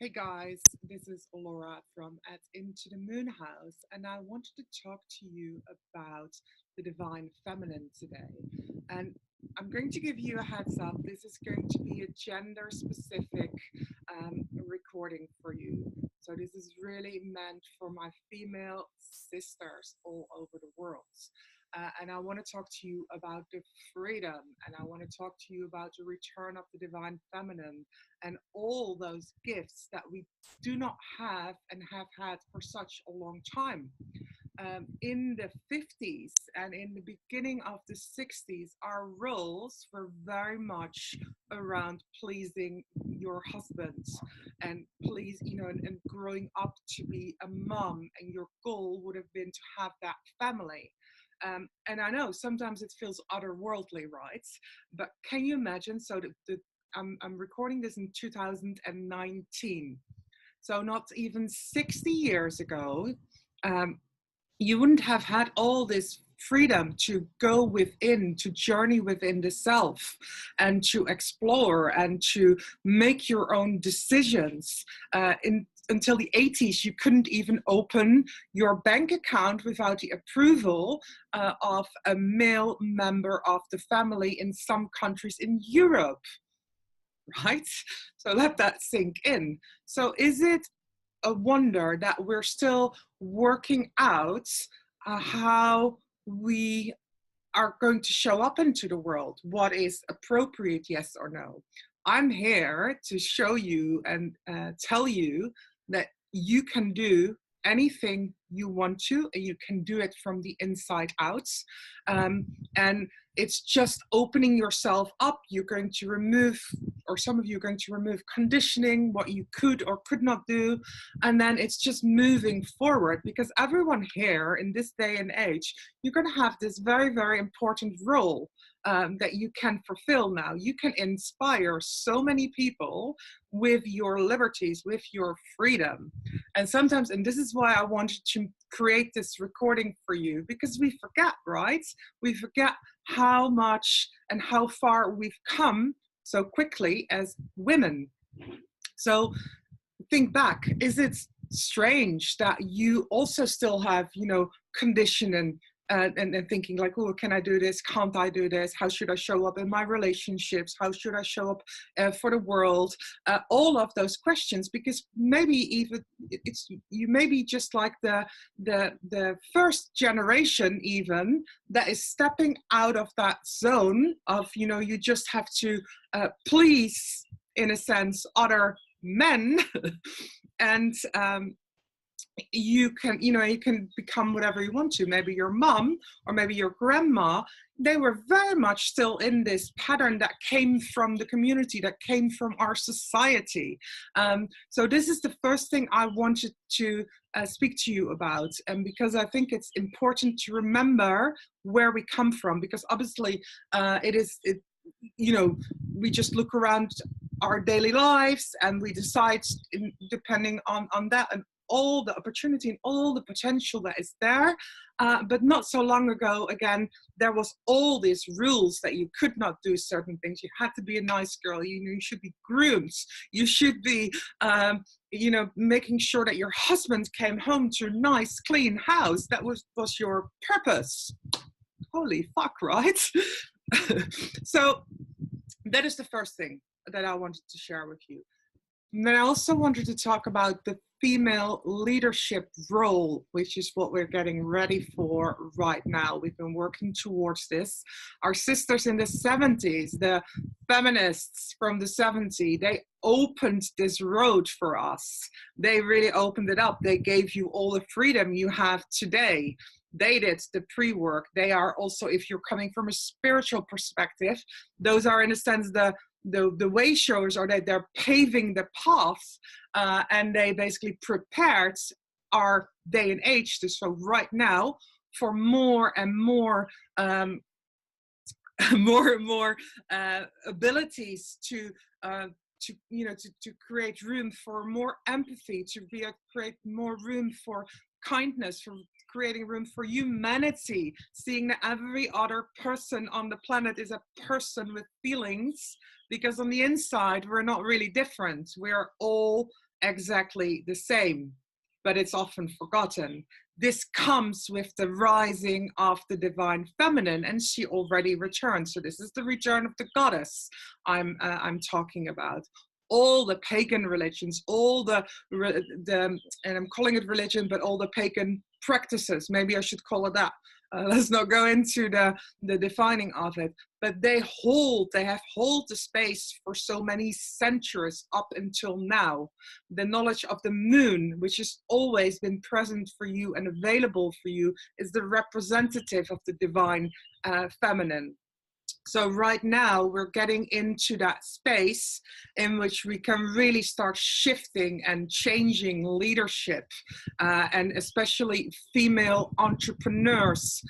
Hey guys, this is Laura from At Into the Moon House, and I wanted to talk to you about the divine feminine today. And I'm going to give you a heads up. This is going to be a gender specific recording for you. So, this is really meant for my female sisters all over the world. And I want to talk to you about the freedom, and I want to talk to you about the return of the divine feminine and all those gifts that we do not have and have had for such a long time. In the 50s and in the beginning of the 60s, our roles were very much around pleasing your husband and and growing up to be a mom, and your goal would have been to have that family. And I know sometimes it feels otherworldly, right? But can you imagine? I'm recording this in 2019. So not even 60 years ago, um, you wouldn't have had all this freedom to go within, to journey within the self, and to explore and to make your own decisions. Until the 80s, you couldn't even open your bank account without the approval of a male member of the family in some countries in Europe, right? So let that sink in. So is it a wonder that we're still working out how we are going to show up into the world? What is appropriate, yes or no? I'm here to show you and tell you that you can do anything you want to, and you can do it from the inside out. And it's just opening yourself up. You're going to remove, or some of you are going to remove conditioning, what you could or could not do. And then it's just moving forward, because everyone here in this day and age, you're going to have this very, very important role that you can fulfill now. You can inspire so many people with your liberties, with your freedom. And sometimes, and this is why I wanted to create this recording for you, because we forget, right? We forget how much and how far we've come so quickly as women. So think back, is it strange that you also still have, conditioning and thinking like, oh, can I do this? Can't I do this? How should I show up in my relationships? How should I show up for the world? All of those questions, because maybe even you may be just like the first generation even that is stepping out of that zone of, you just have to please, in a sense, other men and you can become whatever you want to. Maybe your mom or maybe your grandma, they were very much still in this pattern that came from the community, that came from our society. So this is the first thing I wanted to speak to you about, and because I think it's important to remember where we come from, because obviously we just look around our daily lives and we decide depending on that and all the opportunity and all the potential that is there. But not so long ago, again, there was all these rules that you could not do certain things. You had to be a nice girl. You should be groomed. You should be, making sure that your husband came home to a nice, clean house. That was your purpose. Holy fuck, right? So that is the first thing that I wanted to share with you. And then I also wanted to talk about the female leadership role, which is what we're getting ready for right now. We've been working towards this. Our sisters in the 70s, the feminists from the 70s, they opened this road for us. They really opened it up. They gave you all the freedom you have today. They did the pre-work. They are also, if you're coming from a spiritual perspective, those are in a sense the way showers, or that they're paving the path, and they basically prepared our day and age so right now for more and more more and more abilities to create room for more empathy, to create more room for kindness, for creating room for humanity, seeing that every other person on the planet is a person with feelings, because on the inside we're not really different. We're all exactly the same, but it's often forgotten. This comes with the rising of the divine feminine, and she already returned. So this is the return of the goddess I'm talking about. All the pagan religions, all the and I'm calling it religion, but all the pagan practices, maybe I should call it that. Let's not go into the defining of it, but they have held the space for so many centuries up until now. The knowledge of the moon, which has always been present for you and available for you, is the representative of the divine feminine. So right now we're getting into that space in which we can really start shifting and changing leadership, and especially female entrepreneurs,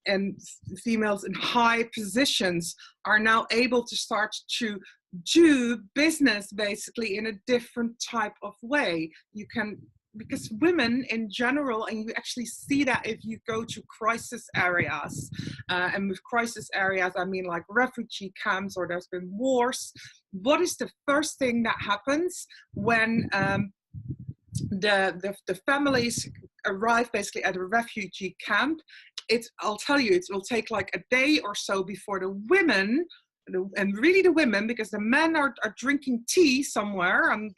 and females in high positions are now able to start to do business basically in a different type of way. You can, because women in general, and you actually see that if you go to crisis areas, and with crisis areas I mean like refugee camps, or there's been wars, what is the first thing that happens when the families arrive basically at a refugee camp? I'll tell you, it will take like a day or so before the women, and really the women, because the men are drinking tea somewhere, and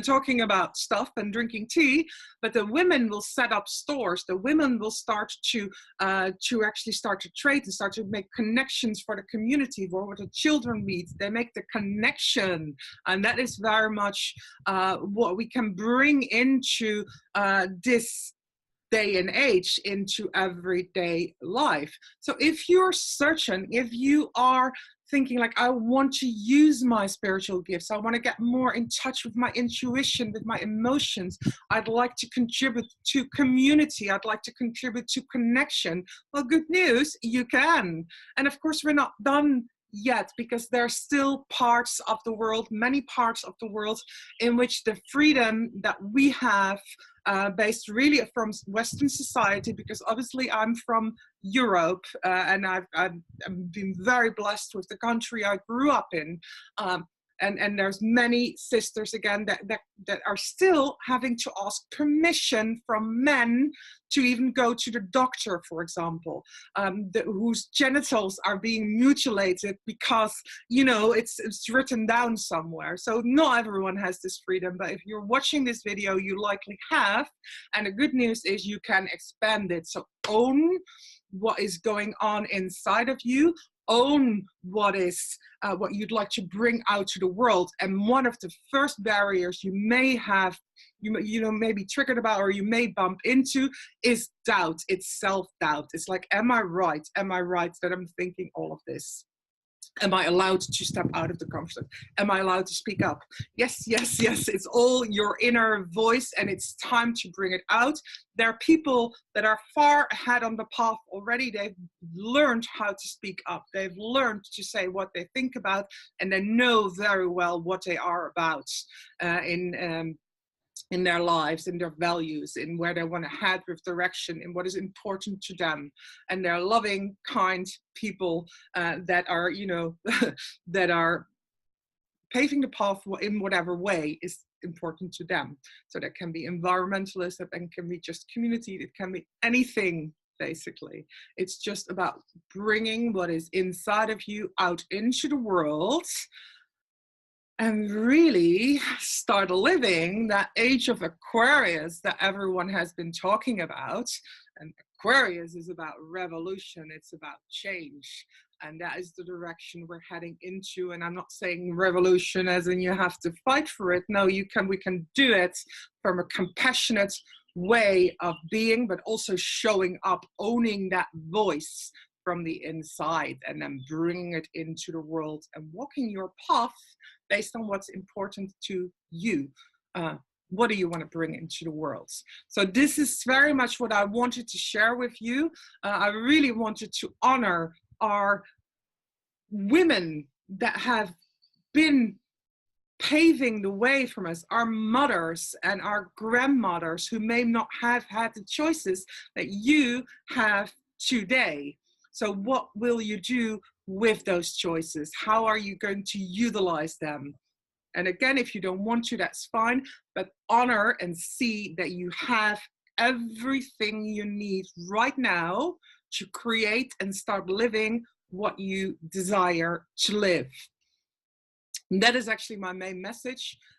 talking about stuff and drinking tea, but the women will set up stores. The women will start to actually start to trade and start to make connections for the community where the children meet. They make the connection, and that is very much what we can bring into this day and age, into everyday life. So if you're searching, if you are thinking like, I want to use my spiritual gifts, I want to get more in touch with my intuition, with my emotions, I'd like to contribute to community, I'd like to contribute to connection, well, good news, you can. And of course we're not done yet, because there are still parts of the world, many parts of the world, in which the freedom that we have, based really from Western society, because obviously I'm from Europe, and I've been very blessed with the country I grew up in. And there's many sisters again that are still having to ask permission from men to even go to the doctor, for example, whose genitals are being mutilated because, it's written down somewhere. So not everyone has this freedom, but if you're watching this video, you likely have. And the good news is you can expand it. So own what is going on inside of you. Own what you'd like to bring out to the world. And one of the first barriers you may have, may be triggered about, or you may bump into, is doubt. It's self-doubt. It's like, am I right? Am I right that I'm thinking all of this? Am I allowed to step out of the comfort zone? Am I allowed to speak up? Yes, yes, yes. It's all your inner voice, and it's time to bring it out. There are people that are far ahead on the path already. They've learned how to speak up. They've learned to say what they think about, and they know very well what they are about in their lives, in their values, in where they want to head with direction, in what is important to them. And they're loving, kind people that are, that are paving the path in whatever way is important to them. So that can be environmentalists, that can be just community, it can be anything, basically. It's just about bringing what is inside of you out into the world, and really start living that age of Aquarius that everyone has been talking about. And Aquarius is about revolution, it's about change. And that is the direction we're heading into. And I'm not saying revolution as in you have to fight for it. No, we can do it from a compassionate way of being, but also showing up, owning that voice from the inside, and then bringing it into the world and walking your path based on what's important to you. What do you want to bring into the world? So this is very much what I wanted to share with you. I really wanted to honor our women that have been paving the way from us, our mothers and our grandmothers who may not have had the choices that you have today. So what will you do with those choices? How are you going to utilize them? And again, if you don't want to, that's fine, but honor and see that you have everything you need right now to create and start living what you desire to live. And that is actually my main message.